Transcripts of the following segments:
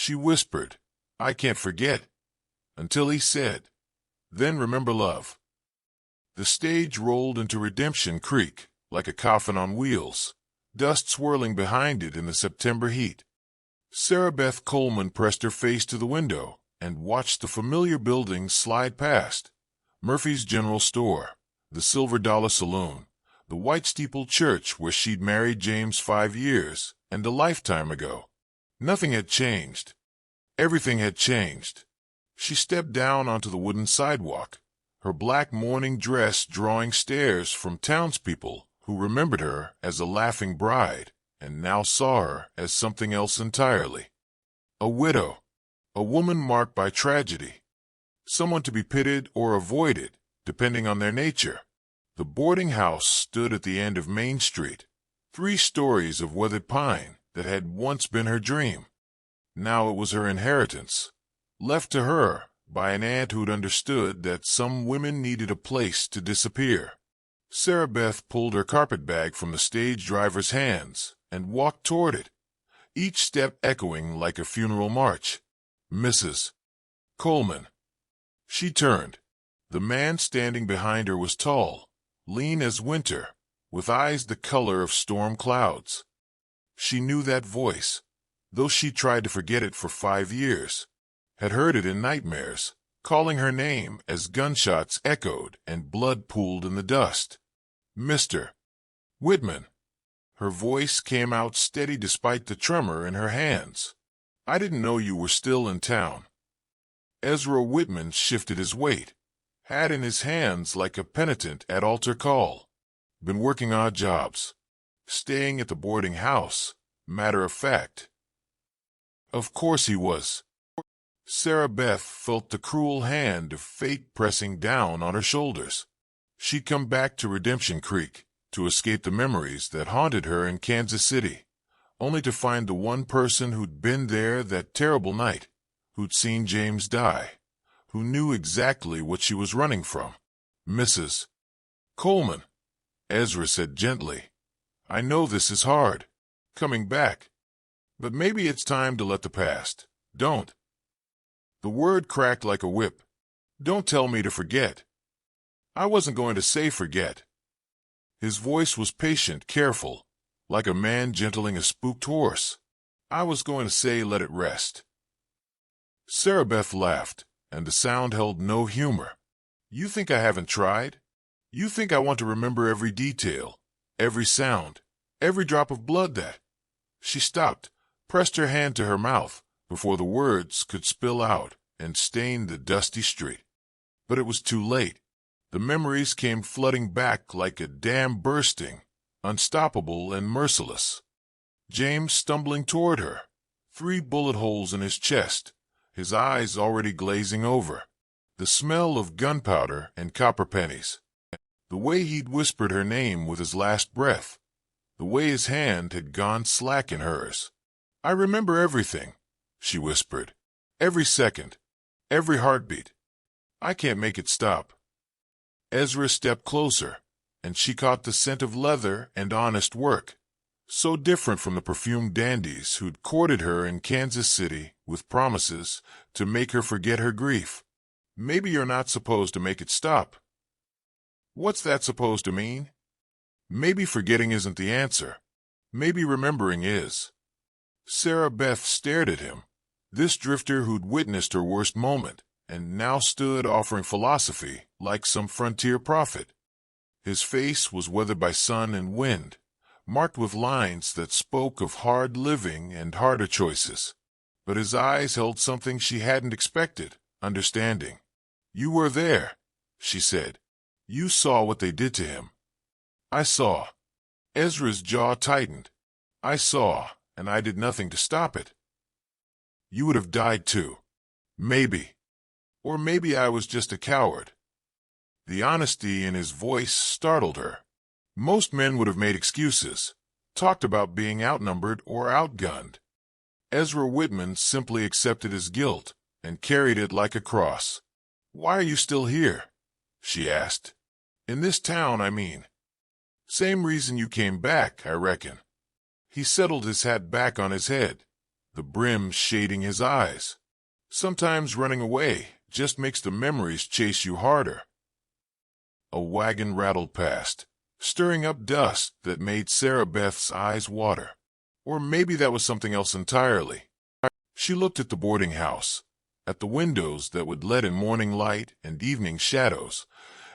She whispered, "I can't forget," until he said, "Then remember love." The stage rolled into Redemption Creek like a coffin on wheels, dust swirling behind it in the September heat. Sarah Beth Coleman pressed her face to the window and watched the familiar buildings slide past. Murphy's General Store, the Silver Dollar Saloon, the white-steepled church where she'd married James 5 years and a lifetime ago. Nothing had changed. Everything had changed. She stepped down onto the wooden sidewalk, her black mourning dress drawing stares from townspeople who remembered her as a laughing bride and now saw her as something else entirely. A widow, a woman marked by tragedy, someone to be pitied or avoided, depending on their nature. The boarding house stood at the end of Main Street, 3 stories of weathered pine that had once been her dream. Now it was her inheritance, left to her by an aunt who'd understood that some women needed a place to disappear. Sarah Beth pulled her carpetbag from the stage driver's hands and walked toward it, each step echoing like a funeral march. "Mrs. Coleman." She turned. The man standing behind her was tall, lean as winter, with eyes the color of storm clouds. She knew that voice, though she tried to forget it for 5 years, had heard it in nightmares, calling her name as gunshots echoed and blood pooled in the dust. "Mr. Whitman." Her voice came out steady despite the tremor in her hands. "I didn't know you were still in town." Ezra Whitman shifted his weight, hat in his hands like a penitent at altar call. "Been working odd jobs. Staying at the boarding house, matter of fact." Of course he was. Sarah Beth felt the cruel hand of fate pressing down on her shoulders. She'd come back to Redemption Creek to escape the memories that haunted her in Kansas City, only to find the one person who'd been there that terrible night, who'd seen James die, who knew exactly what she was running from. "Mrs. Coleman," Ezra said gently, "I know this is hard, coming back, but maybe it's time to let the past. Don't." The word cracked like a whip. "Don't tell me to forget." "I wasn't going to say forget." His voice was patient, careful, like a man gentling a spooked horse. "I was going to say let it rest." Sarah Beth laughed, and the sound held no humor. "You think I haven't tried? You think I want to remember every detail, every sound, every drop of blood that—" She stopped, pressed her hand to her mouth before the words could spill out and stain the dusty street. But it was too late. The memories came flooding back like a dam bursting, unstoppable and merciless. James stumbling toward her, 3 bullet holes in his chest, his eyes already glazing over. The smell of gunpowder and copper pennies. The way he'd whispered her name with his last breath. The way his hand had gone slack in hers. "I remember everything," she whispered. "Every second. Every heartbeat. I can't make it stop." Ezra stepped closer, and she caught the scent of leather and honest work, so different from the perfumed dandies who'd courted her in Kansas City with promises to make her forget her grief. "Maybe you're not supposed to make it stop." What's that supposed to mean? Maybe forgetting isn't the answer. Maybe remembering is. Sarah Beth stared at him, this drifter who'd witnessed her worst moment, and now stood offering philosophy like some frontier prophet. His face was weathered by sun and wind, marked with lines that spoke of hard living and harder choices. But his eyes held something she hadn't expected, understanding. "You were there," she said. "You saw what they did to him." "I saw." Ezra's jaw tightened. "I saw, and I did nothing to stop it." "You would have died too. Maybe. Or maybe I was just a coward." The honesty in his voice startled her. Most men would have made excuses, talked about being outnumbered or outgunned. Ezra Whitman simply accepted his guilt and carried it like a cross. "Why are you still here?" she asked. "In this town, I mean." "Same reason you came back, I reckon." He settled his hat back on his head. the brim shading his eyes. Sometimes running away just makes the memories chase you harder. A wagon rattled past, stirring up dust that made Sarah Beth's eyes water. Or maybe that was something else entirely. She looked at the boarding house, at the windows that would let in morning light and evening shadows,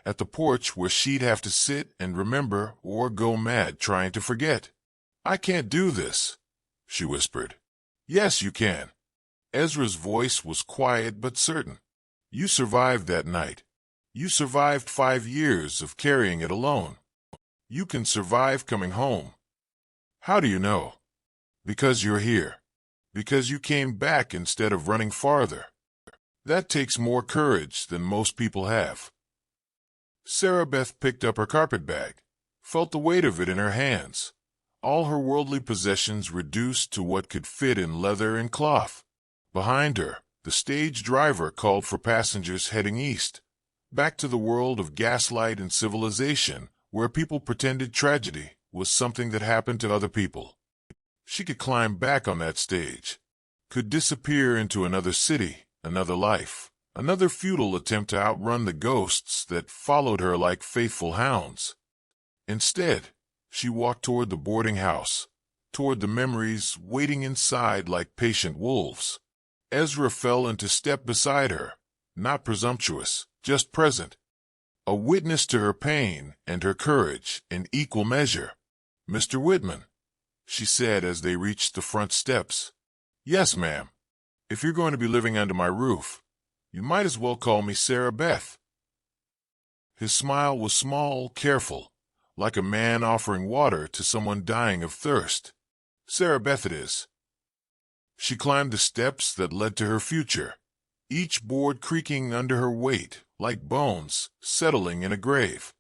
at the porch where she'd have to sit and remember or go mad trying to forget. "I can't do this," she whispered. "Yes, you can." Ezra's voice was quiet but certain. "You survived that night. You survived 5 years of carrying it alone. You can survive coming home." "How do you know?" "Because you're here. Because you came back instead of running farther. That takes more courage than most people have." Sarah Beth picked up her carpet bag, felt the weight of it in her hands, all her worldly possessions reduced to what could fit in leather and cloth. Behind her, the stage driver called for passengers heading east, back to the world of gaslight and civilization, where people pretended tragedy was something that happened to other people. She could climb back on that stage, could disappear into another city, another life, another futile attempt to outrun the ghosts that followed her like faithful hounds. Instead, she walked toward the boarding house, toward the memories waiting inside like patient wolves. Ezra fell into step beside her, not presumptuous, just present, a witness to her pain and her courage in equal measure. "Mr. Whitman," she said as they reached the front steps. "Yes, ma'am. If you're going to be living under my roof, you might as well call me Sarah Beth." His smile was small, careful, like a man offering water to someone dying of thirst. "Sarah Beth it is." She climbed the steps that led to her future, each board creaking under her weight, like bones settling in a grave.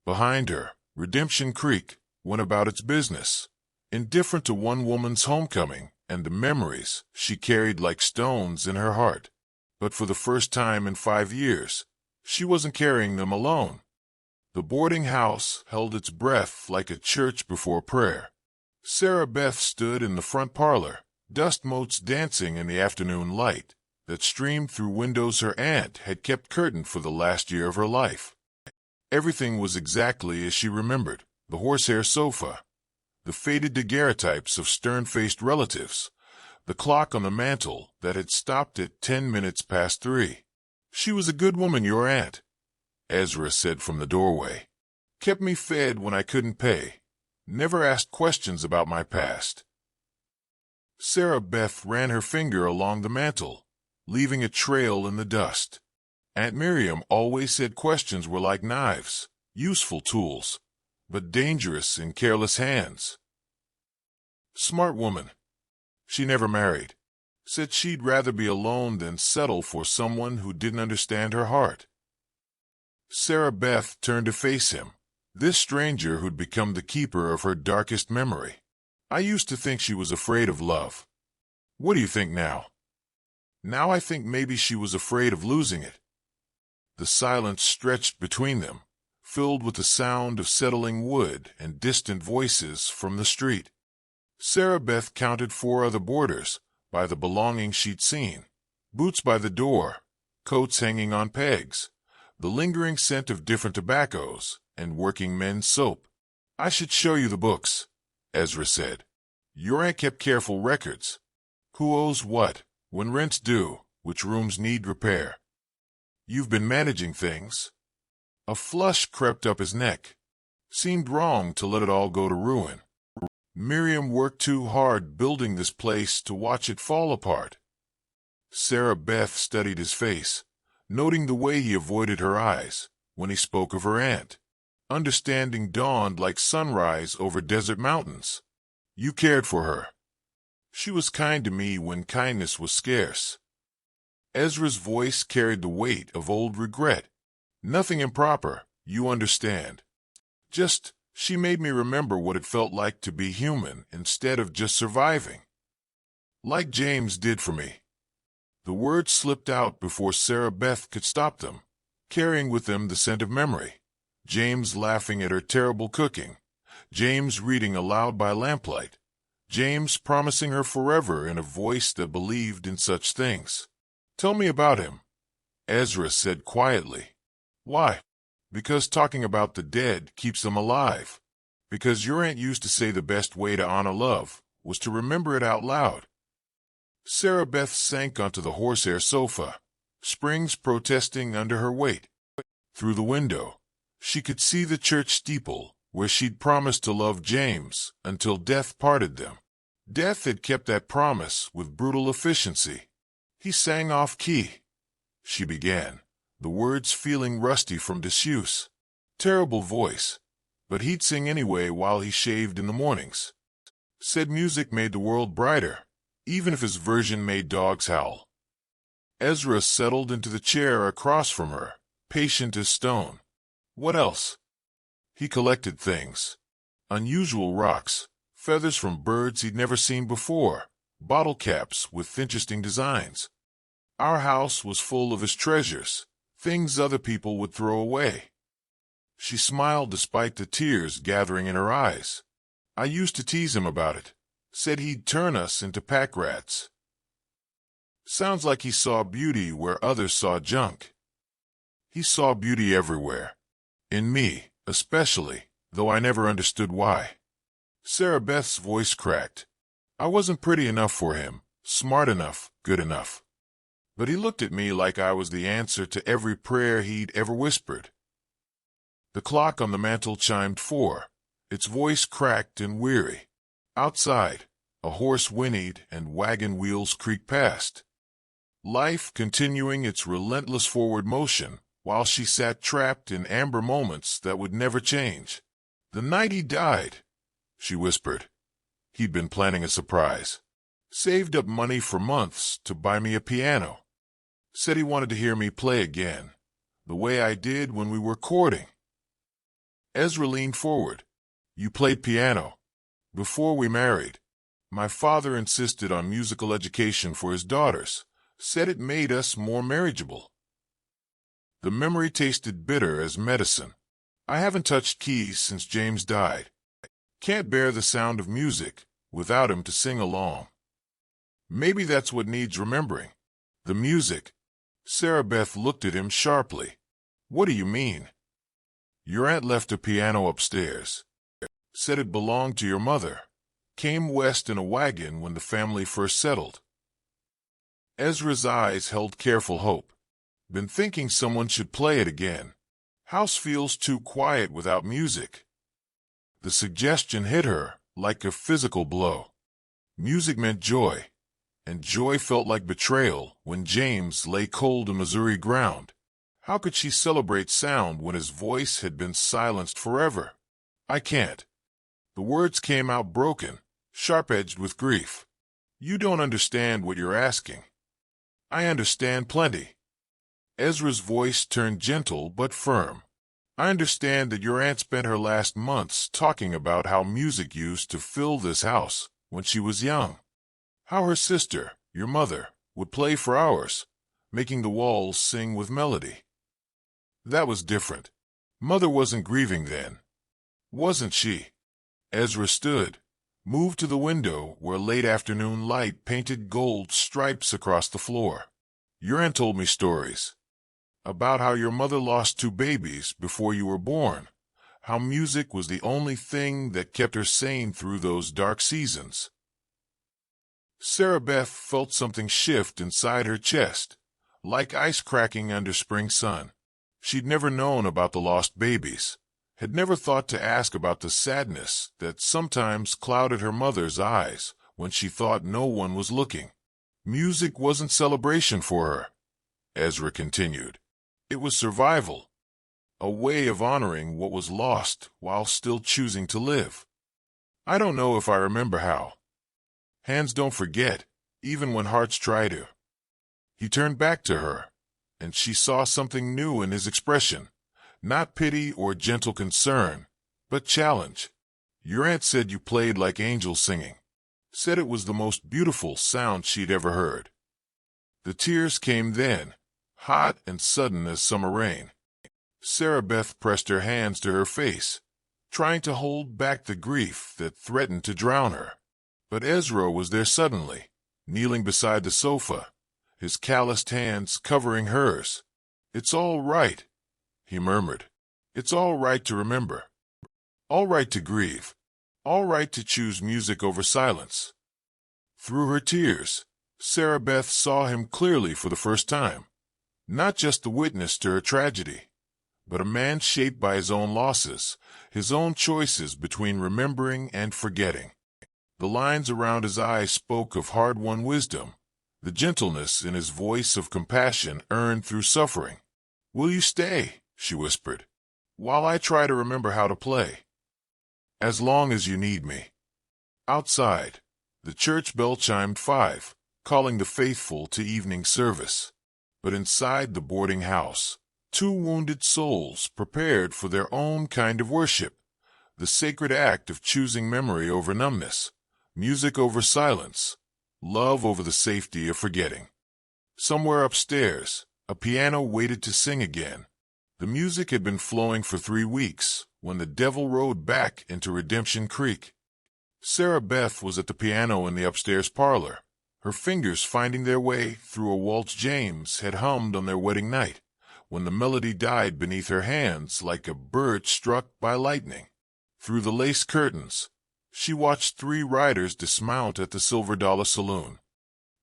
Behind her, Redemption Creek went about its business, indifferent to one woman's homecoming and the memories she carried like stones in her heart. But for the first time in 5 years, she wasn't carrying them alone. The boarding house held its breath like a church before prayer. Sarah Beth stood in the front parlor, dust motes dancing in the afternoon light that streamed through windows her aunt had kept curtained for the last year of her life. Everything was exactly as she remembered: the horsehair sofa, the faded daguerreotypes of stern-faced relatives, the clock on the mantel that had stopped at 10 minutes past 3. "She was a good woman, your aunt," Ezra said from the doorway. "Kept me fed when I couldn't pay. Never asked questions about my past." Sarah Beth ran her finger along the mantel, leaving a trail in the dust. Aunt Miriam always said questions were like knives, useful tools, but dangerous in careless hands. Smart woman. She never married. Said she'd rather be alone than settle for someone who didn't understand her heart. Sarah Beth turned to face him, this stranger who'd become the keeper of her darkest memory. "I used to think she was afraid of love. What do you think now?" "Now I think maybe she was afraid of losing it." The silence stretched between them, filled with the sound of settling wood and distant voices from the street. Sarah Beth counted 4 other boarders by the belongings she'd seen: boots by the door, coats hanging on pegs, the lingering scent of different tobaccos, and working men's soap. "I should show you the books," Ezra said. "Your aunt kept careful records. Who owes what, when rent's due, which rooms need repair. You've been managing things." A flush crept up his neck. Seemed wrong to let it all go to ruin. Miriam worked too hard building this place to watch it fall apart. Sarah Beth studied his face, noting the way he avoided her eyes when he spoke of her aunt. Understanding dawned like sunrise over desert mountains. "You cared for her. She was kind to me when kindness was scarce." Ezra's voice carried the weight of old regret. "Nothing improper, you understand. Just, she made me remember what it felt like to be human instead of just surviving. Like James did for me." The words slipped out before Sarah Beth could stop them, carrying with them the scent of memory. James laughing at her terrible cooking. James reading aloud by lamplight. James promising her forever in a voice that believed in such things. "Tell me about him," Ezra said quietly. "Why?" "Because talking about the dead keeps them alive. Because your aunt used to say the best way to honor love was to remember it out loud." Sarah Beth sank onto the horsehair sofa, springs protesting under her weight. Through the window, she could see the church steeple where she'd promised to love James until death parted them. Death had kept that promise with brutal efficiency. "He sang off-key," she began, the words feeling rusty from disuse. "Terrible voice, but he'd sing anyway while he shaved in the mornings. Said music made the world brighter, even if his version made dogs howl." Ezra settled into the chair across from her, patient as stone. "What else?" He collected things. Unusual rocks, feathers from birds he'd never seen before, bottle caps with interesting designs. Our house was full of his treasures, things other people would throw away. She smiled despite the tears gathering in her eyes. "I used to tease him about it. Said he'd turn us into pack rats." Sounds like he saw beauty where others saw junk. He saw beauty everywhere. In me, especially, though I never understood why. Sarah Beth's voice cracked. "I wasn't pretty enough for him, smart enough, good enough. But he looked at me like I was the answer to every prayer he'd ever whispered." The clock on the mantel chimed 4, its voice cracked and weary. Outside, a horse whinnied and wagon wheels creaked past. Life continuing its relentless forward motion while she sat trapped in amber moments that would never change. "The night he died," she whispered. "He'd been planning a surprise. Saved up money for months to buy me a piano. Said he wanted to hear me play again, the way I did when we were courting." Ezra leaned forward. "You played piano. Before we married. My father insisted on musical education for his daughters. Said it made us more marriageable." The memory tasted bitter as medicine. "I haven't touched keys since James died. Can't bear the sound of music without him to sing along." "Maybe that's what needs remembering. The music." Sarah Beth looked at him sharply. "What do you mean?" "Your aunt left a piano upstairs. Said it belonged to your mother. Came west in a wagon when the family first settled." Ezra's eyes held careful hope. "Been thinking someone should play it again. House feels too quiet without music." The suggestion hit her like a physical blow. Music meant joy, and joy felt like betrayal when James lay cold in Missouri ground. How could she celebrate sound when his voice had been silenced forever? "I can't." The words came out broken, sharp-edged with grief. "You don't understand what you're asking." "I understand plenty." Ezra's voice turned gentle but firm. "I understand that your aunt spent her last months talking about how music used to fill this house when she was young. How her sister, your mother, would play for hours, making the walls sing with melody. That was different. Mother wasn't grieving then. Wasn't she?" Ezra stood, moved to the window where late afternoon light painted gold stripes across the floor. "Your aunt told me stories. About how your mother lost 2 babies before you were born. How music was the only thing that kept her sane through those dark seasons." Sarah Beth felt something shift inside her chest, like ice cracking under spring sun. She'd never known about the lost babies, had never thought to ask about the sadness that sometimes clouded her mother's eyes when she thought no one was looking. Music wasn't celebration for her, Ezra continued. It was survival, a way of honoring what was lost while still choosing to live. "I don't know if I remember how. Hands don't forget, even when hearts try to." He turned back to her, and she saw something new in his expression, not pity or gentle concern, but challenge. "Your aunt said you played like angels singing. Said it was the most beautiful sound she'd ever heard." The tears came then, hot and sudden as summer rain. Sarah Beth pressed her hands to her face, trying to hold back the grief that threatened to drown her. But Ezra was there suddenly, kneeling beside the sofa, his calloused hands covering hers. "It's all right," he murmured. "It's all right to remember. All right to grieve. All right to choose music over silence." Through her tears, Sarah Beth saw him clearly for the first time. Not just the witness to her tragedy, but a man shaped by his own losses, his own choices between remembering and forgetting. The lines around his eyes spoke of hard-won wisdom, the gentleness in his voice of compassion earned through suffering. "Will you stay?" she whispered, "while I try to remember how to play?" "As long as you need me." Outside, the church bell chimed 5, calling the faithful to evening service. But inside the boarding house, two wounded souls prepared for their own kind of worship, the sacred act of choosing memory over numbness, music over silence, love over the safety of forgetting. Somewhere upstairs, a piano waited to sing again. The music had been flowing for 3 weeks when the devil rode back into Redemption Creek. Sarah Beth was at the piano in the upstairs parlor, her fingers finding their way through a waltz James had hummed on their wedding night, when the melody died beneath her hands like a bird struck by lightning. Through the lace curtains, she watched 3 riders dismount at the Silver Dollar Saloon.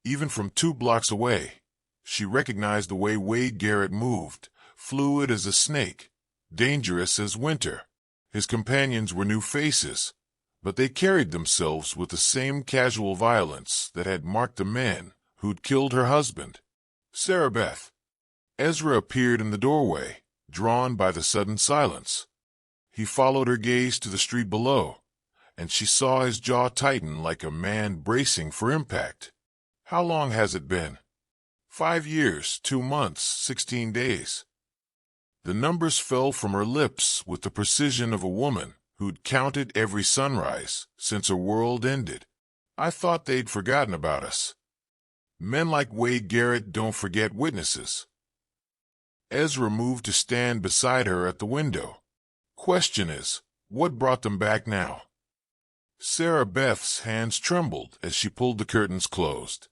Even from 2 blocks away, she recognized the way Wade Garrett moved, fluid as a snake, dangerous as winter. His companions were new faces, but they carried themselves with the same casual violence that had marked the man who'd killed her husband. "Sarah Beth." Ezra appeared in the doorway, drawn by the sudden silence. He followed her gaze to the street below, and she saw his jaw tighten like a man bracing for impact. "How long has it been?" 5 years, 2 months, 16 days. The numbers fell from her lips with the precision of a woman who'd counted every sunrise since her world ended. "I thought they'd forgotten about us." Men like Wade Garrett don't forget witnesses. Ezra moved to stand beside her at the window. "Question is, what brought them back now?" Sarah Beth's hands trembled as she pulled the curtains closed.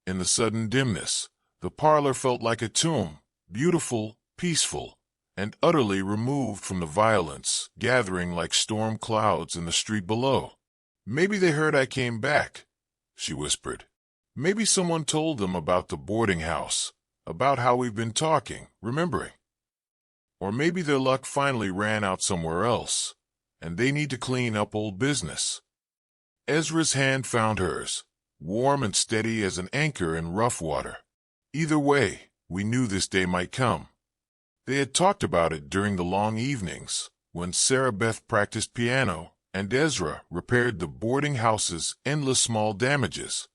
In the sudden dimness, the parlor felt like a tomb, beautiful, peaceful, and utterly removed from the violence gathering like storm clouds in the street below. "Maybe they heard I came back," she whispered. "Maybe someone told them about the boarding house, about how we've been talking, remembering. Or maybe their luck finally ran out somewhere else, and they need to clean up old business." Ezra's hand found hers, warm and steady as an anchor in rough water. Either way, we knew this day might come. They had talked about it during the long evenings, when Sarah Beth practiced piano and Ezra repaired the boarding house's endless small damages.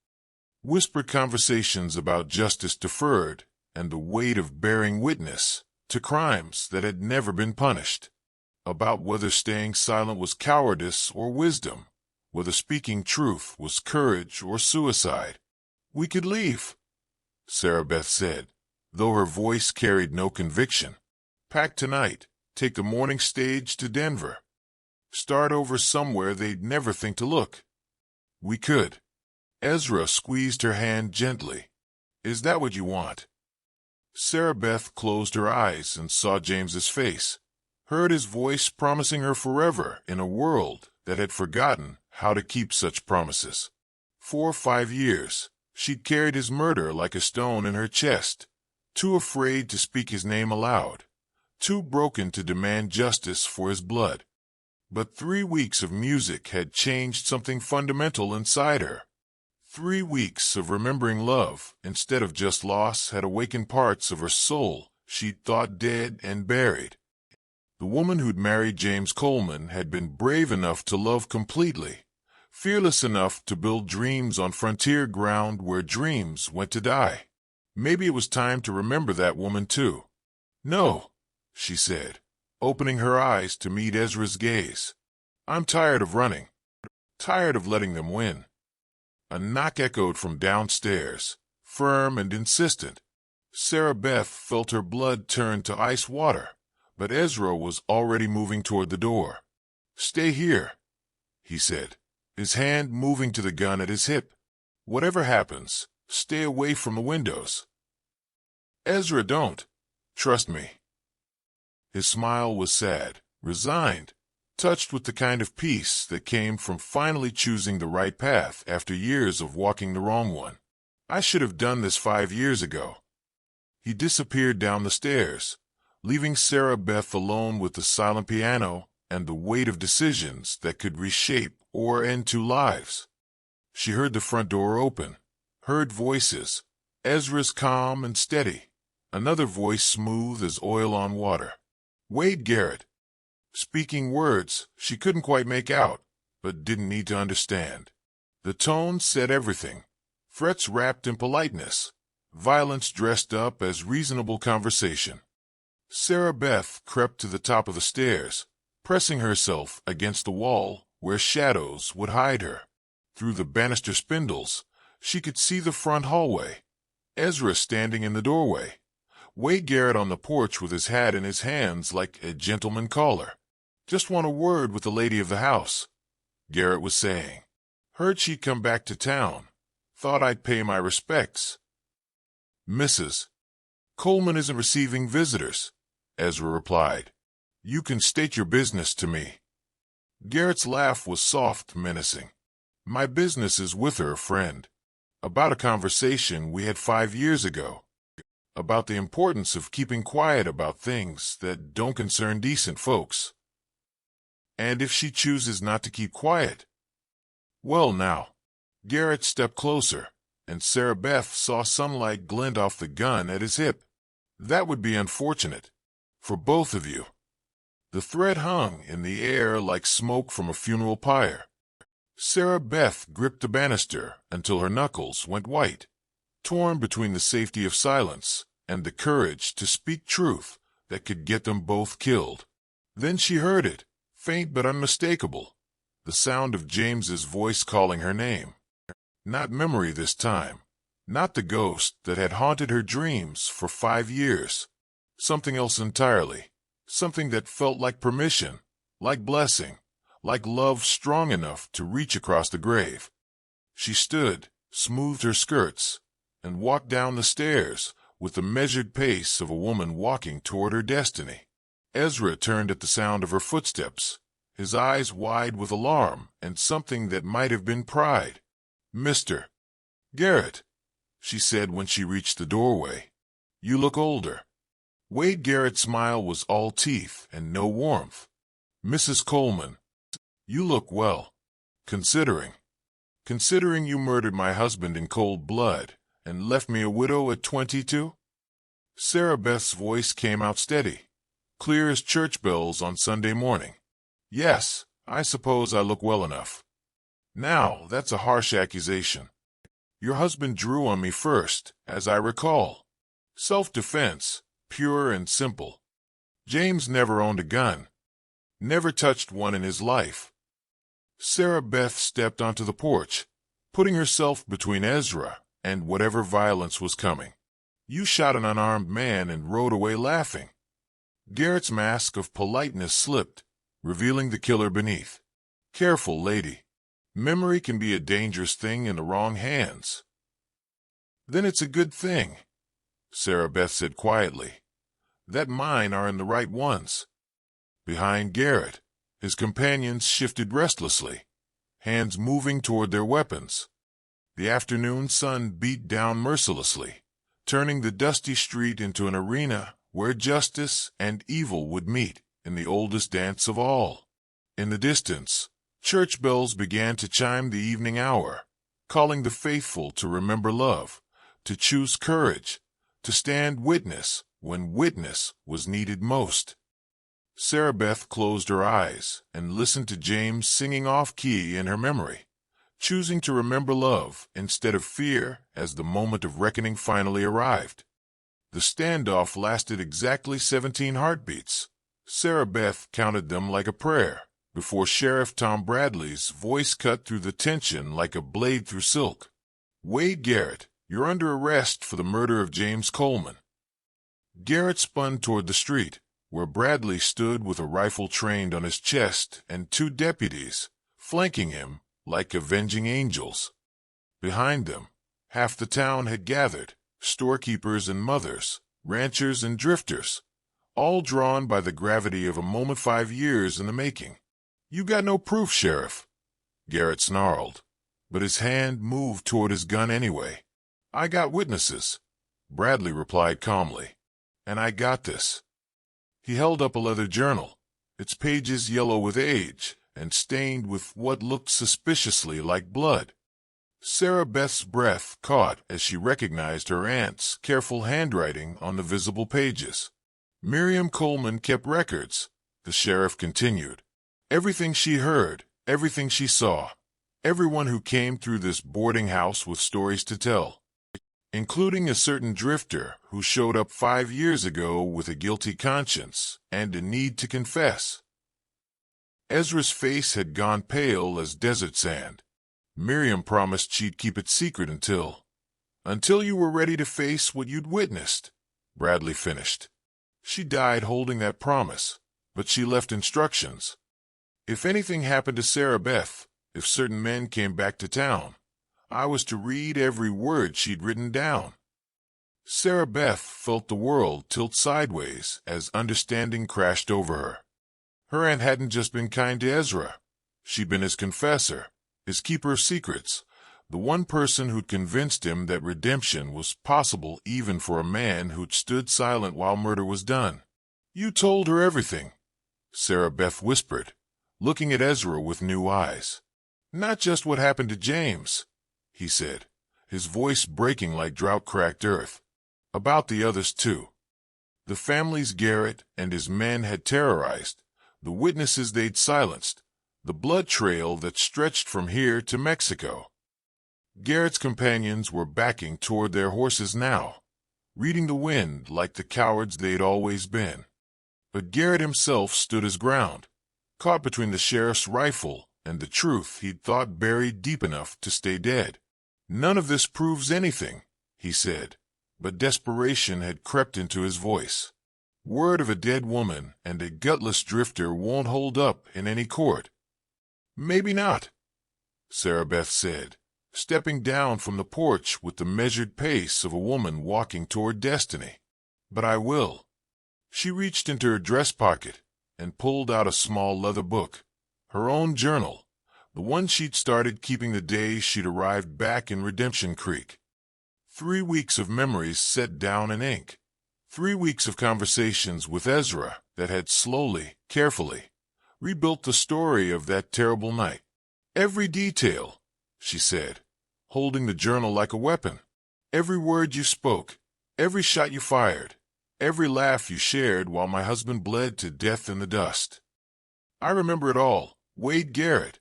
Whispered conversations about justice deferred and the weight of bearing witness to crimes that had never been punished. About whether staying silent was cowardice or wisdom, whether speaking truth was courage or suicide. "We could leave," Sarah Beth said, though her voice carried no conviction. "Pack tonight, take the morning stage to Denver. Start over somewhere they'd never think to look." "We could." Ezra squeezed her hand gently. "Is that what you want?" Sarah Beth closed her eyes and saw James's face, heard his voice promising her forever in a world that had forgotten how to keep such promises. 4 or 5 years, she'd carried his murder like a stone in her chest, too afraid to speak his name aloud, too broken to demand justice for his blood. But 3 weeks of music had changed something fundamental inside her. 3 weeks of remembering love instead of just loss had awakened parts of her soul she'd thought dead and buried. The woman who'd married James Coleman had been brave enough to love completely, fearless enough to build dreams on frontier ground where dreams went to die. Maybe it was time to remember that woman too. "No," she said, opening her eyes to meet Ezra's gaze. "I'm tired of running. Tired of letting them win." A knock echoed from downstairs, firm and insistent. Sarah Beth felt her blood turn to ice water, but Ezra was already moving toward the door. "Stay here," he said. his hand moving to the gun at his hip. "Whatever happens, stay away from the windows. Ezra, don't. Trust me." His smile was sad, resigned, touched with the kind of peace that came from finally choosing the right path after years of walking the wrong one. "I should have done this 5 years ago." He disappeared down the stairs, leaving Sarah Beth alone with the silent piano and the weight of decisions that could reshape or end two lives. She heard the front door open, heard voices, Ezra's calm and steady, another voice smooth as oil on water. Wade Garrett. Speaking words she couldn't quite make out, but didn't need to understand. The tone said everything. Threats wrapped in politeness, violence dressed up as reasonable conversation. Sarah Beth crept to the top of the stairs, pressing herself against the wall where shadows would hide her. Through the banister spindles, she could see the front hallway. Ezra standing in the doorway. Wade Garrett on the porch with his hat in his hands like a gentleman caller. "Just want a word with the lady of the house," Garrett was saying. "Heard she'd come back to town. Thought I'd pay my respects." "Mrs. Coleman isn't receiving visitors," Ezra replied. "You can state your business to me." Garrett's laugh was soft, menacing. "My business is with her, friend. About a conversation we had 5 years ago. About the importance of keeping quiet about things that don't concern decent folks. And if she chooses not to keep quiet? Well, now." Garrett stepped closer, and Sarah Beth saw sunlight glint off the gun at his hip. "That would be unfortunate. For both of you." The threat hung in the air like smoke from a funeral pyre. Sarah Beth gripped the banister until her knuckles went white, torn between the safety of silence and the courage to speak truth that could get them both killed. Then she heard it, faint but unmistakable, the sound of James's voice calling her name. Not memory this time, not the ghost that had haunted her dreams for 5 years. Something else entirely, something that felt like permission, like blessing, like love strong enough to reach across the grave. She stood, smoothed her skirts, and walked down the stairs with the measured pace of a woman walking toward her destiny. Ezra turned at the sound of her footsteps, his eyes wide with alarm and something that might have been pride. "Mr. Garrett," she said when she reached the doorway. "You look older." Wade Garrett's smile was all teeth and no warmth. "Mrs. Coleman, you look well, considering you murdered my husband in cold blood and left me a widow at 22? Sarah Beth's voice came out steady, clear as church bells on Sunday morning. "Yes, I suppose I look well enough." "Now, that's a harsh accusation. Your husband drew on me first, as I recall. Self-defense, pure and simple. James never owned a gun, never touched one in his life." Sarah Beth stepped onto the porch, putting herself between Ezra and whatever violence was coming. "You shot an unarmed man and rode away laughing." Garrett's mask of politeness slipped, revealing the killer beneath. "Careful, lady. Memory can be a dangerous thing in the wrong hands." "Then it's a good thing," Sarah Beth said quietly, "that mine are in the right ones." Behind Garrett, his companions shifted restlessly, hands moving toward their weapons. The afternoon sun beat down mercilessly, turning the dusty street into an arena where justice and evil would meet in the oldest dance of all. In the distance, church bells began to chime the evening hour, calling the faithful to remember love, to choose courage, to stand witness when witness was needed most. Sarah Beth closed her eyes and listened to James singing off-key in her memory, choosing to remember love instead of fear as the moment of reckoning finally arrived. The standoff lasted exactly 17 heartbeats. Sarah Beth counted them like a prayer, before Sheriff Tom Bradley's voice cut through the tension like a blade through silk. "Wade Garrett, you're under arrest for the murder of James Coleman." Garrett spun toward the street, where Bradley stood with a rifle trained on his chest and 2 deputies, flanking him, like avenging angels. Behind them, half the town had gathered, storekeepers and mothers, ranchers and drifters, all drawn by the gravity of a moment 5 years in the making. "You got no proof, Sheriff," Garrett snarled, but his hand moved toward his gun anyway. "I got witnesses," Bradley replied calmly, "and I got this." He held up a leather journal, its pages yellow with age and stained with what looked suspiciously like blood. Sarah Beth's breath caught as she recognized her aunt's careful handwriting on the visible pages. "Miriam Coleman kept records," the sheriff continued. "Everything she heard, everything she saw, everyone who came through this boarding house with stories to tell, including a certain drifter who showed up 5 years ago with a guilty conscience and a need to confess." Ezra's face had gone pale as desert sand. "Miriam promised she'd keep it secret until you were ready to face what you'd witnessed," Bradley finished. "She died holding that promise, but she left instructions. If anything happened to Sarah Beth, if certain men came back to town, I was to read every word she'd written down." Sarah Beth felt the world tilt sideways as understanding crashed over her. Her aunt hadn't just been kind to Ezra. She'd been his confessor, his keeper of secrets, the one person who'd convinced him that redemption was possible even for a man who'd stood silent while murder was done. "You told her everything," Sarah Beth whispered, looking at Ezra with new eyes. "Not just what happened to James," he said, his voice breaking like drought-cracked earth. "About the others, too. The families Garrett and his men had terrorized, the witnesses they'd silenced, the blood trail that stretched from here to Mexico." Garrett's companions were backing toward their horses now, reading the wind like the cowards they'd always been. But Garrett himself stood his ground, caught between the sheriff's rifle and the truth he'd thought buried deep enough to stay dead. "None of this proves anything," he said, but desperation had crept into his voice. "Word of a dead woman and a gutless drifter won't hold up in any court." "Maybe not," Sarah Beth said, stepping down from the porch with the measured pace of a woman walking toward destiny. "But I will." She reached into her dress pocket and pulled out a small leather book, her own journal, the one she'd started keeping the day she'd arrived back in Redemption Creek. 3 weeks of memories set down in ink. 3 weeks of conversations with Ezra that had slowly, carefully, rebuilt the story of that terrible night. "Every detail," she said, holding the journal like a weapon. "Every word you spoke, every shot you fired, every laugh you shared while my husband bled to death in the dust. I remember it all, Wade Garrett.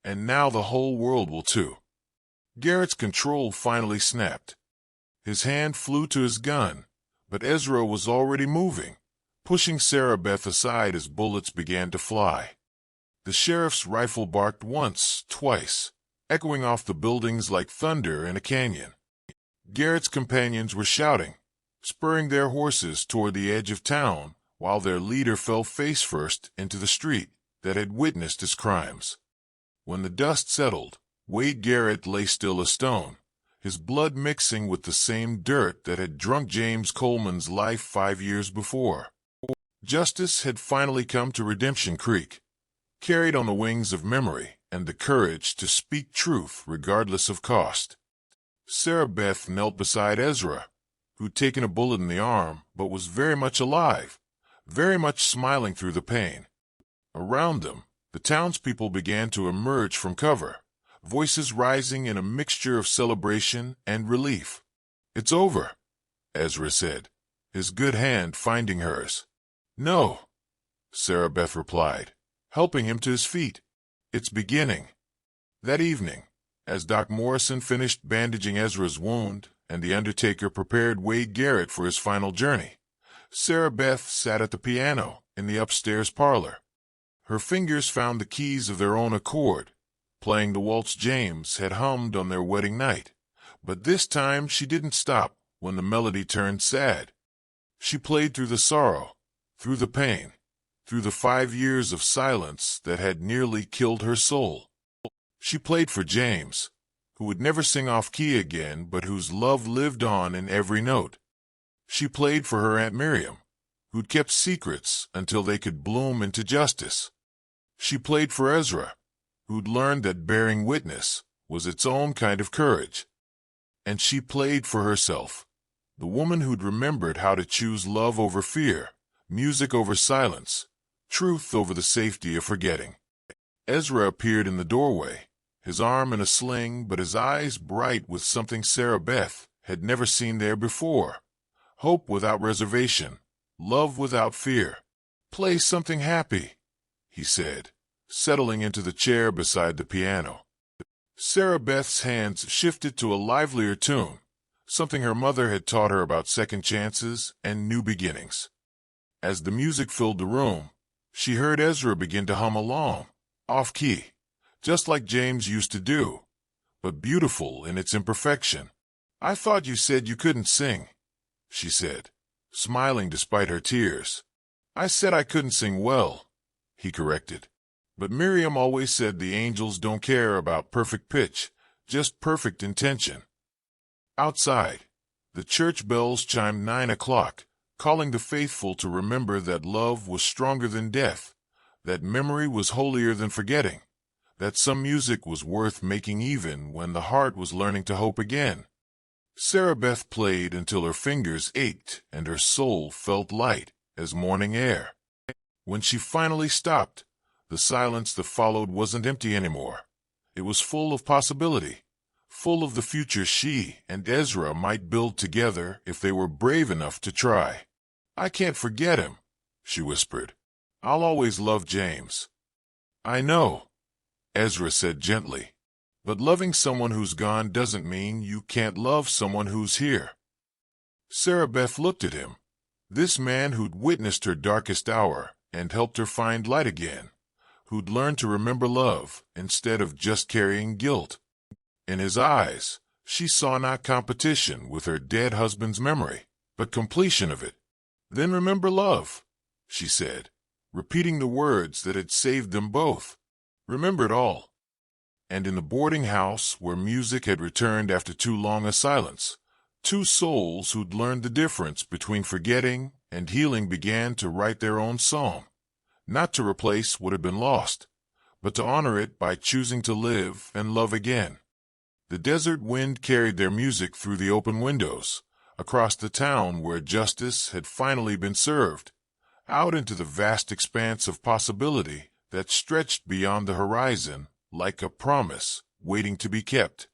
And now the whole world will too." Garrett's control finally snapped. His hand flew to his gun, but Ezra was already moving, pushing Sarah Beth aside as bullets began to fly. The sheriff's rifle barked once, twice, echoing off the buildings like thunder in a canyon. Garrett's companions were shouting, spurring their horses toward the edge of town, while their leader fell face first into the street that had witnessed his crimes. When the dust settled, Wade Garrett lay still as stone, his blood mixing with the same dirt that had drunk James Coleman's life 5 years before. Justice had finally come to Redemption Creek, carried on the wings of memory and the courage to speak truth regardless of cost. Sarah Beth knelt beside Ezra, who'd taken a bullet in the arm but was very much alive, very much smiling through the pain. Around them, the townspeople began to emerge from cover, voices rising in a mixture of celebration and relief. "It's over," Ezra said, his good hand finding hers. "No," Sarah Beth replied, helping him to his feet. "It's beginning." That evening, as Doc Morrison finished bandaging Ezra's wound and the undertaker prepared Wade Garrett for his final journey, Sarah Beth sat at the piano in the upstairs parlor. Her fingers found the keys of their own accord, playing the waltz James had hummed on their wedding night. But this time she didn't stop when the melody turned sad. She played through the sorrow, through the pain, through the 5 years of silence that had nearly killed her soul. She played for James, who would never sing off-key again but whose love lived on in every note. She played for her Aunt Miriam, who'd kept secrets until they could bloom into justice. She played for Ezra, who'd learned that bearing witness was its own kind of courage. And she played for herself, the woman who'd remembered how to choose love over fear, music over silence, truth over the safety of forgetting. Ezra appeared in the doorway, his arm in a sling but his eyes bright with something Sarah Beth had never seen there before. Hope without reservation, love without fear. "Play something happy," he said, settling into the chair beside the piano. Sarah Beth's hands shifted to a livelier tune, something her mother had taught her about second chances and new beginnings. As the music filled the room, she heard Ezra begin to hum along, off-key, just like James used to do, but beautiful in its imperfection. "I thought you said you couldn't sing," she said, smiling despite her tears. "I said I couldn't sing well," he corrected. "But Miriam always said the angels don't care about perfect pitch, just perfect intention." Outside, the church bells chimed 9 o'clock, calling the faithful to remember that love was stronger than death, that memory was holier than forgetting, that some music was worth making even when the heart was learning to hope again. Sarah Beth played until her fingers ached and her soul felt light as morning air. When she finally stopped, the silence that followed wasn't empty anymore. It was full of possibility, full of the future she and Ezra might build together if they were brave enough to try. "I can't forget him," she whispered. "I'll always love James." "I know," Ezra said gently. "But loving someone who's gone doesn't mean you can't love someone who's here." Sarah Beth looked at him, this man who'd witnessed her darkest hour and helped her find light again, who'd learned to remember love instead of just carrying guilt. In his eyes, she saw not competition with her dead husband's memory, but completion of it. "Then remember love," she said, repeating the words that had saved them both. Remember it all. And in the boarding house where music had returned after too long a silence, two souls who'd learned the difference between forgetting and healing began to write their own song, not to replace what had been lost, but to honor it by choosing to live and love again. The desert wind carried their music through the open windows, across the town where justice had finally been served, out into the vast expanse of possibility that stretched beyond the horizon like a promise waiting to be kept.